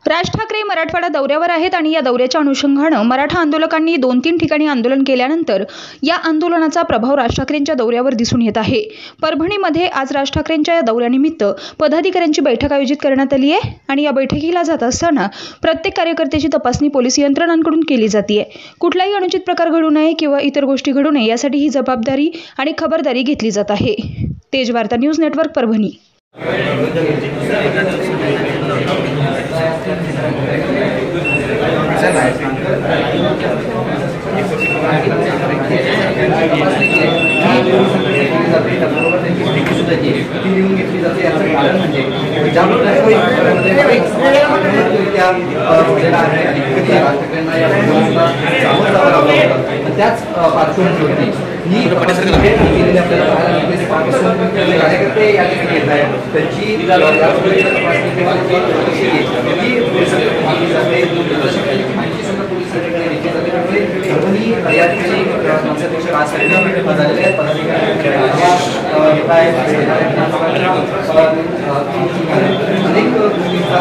राज ठाकरे मराठवाडा दौऱ्यावर आहेत आणि या दौऱ्याच्या अनुषंगाने मराठा आंदोलकांनी 2-3 ठिकाणी आंदोलन केल्यानंतर या आंदोलनाचा प्रभाव राज ठाकरेंच्या दौऱ्यावर दिसून येत आहे। परभणीमध्ये आज राज ठाकरेंच्या या दौऱ्यानिमित्त पदाधिकाऱ्यांची बैठक आयोजित करण्यात आली आहे आणि या बैठकीला जात असताना प्रत्येक कार्यकर्त्याची तपासणी पोलीस यंत्रणांकडून केली जाते। कुठलाही अनुचित प्रकार घडू नये किंवा इतर गोष्टी घडू नये यासाठी ही जबाबदारी आणि खबरदारी घेतली जात आहे। तेज वार्ता न्यूज नेटवर्क परभणी। त्याच पार्श्वभूमीवरती ही केलेली आपल्याला पाहायला मिळते। कार्यकर्ते या ठिकाणी येत आहेत, त्यांची तपासणी किंवा माहिती सुद्धा पोलीस अधिकारी घेतली जाते। त्यामुळे परभणी या ठिकाणी पक्षाध्यक्ष राज ठाकरे झालेले आहेत, पदाधिकारी येत आहेत, अनेक गोष्टींचा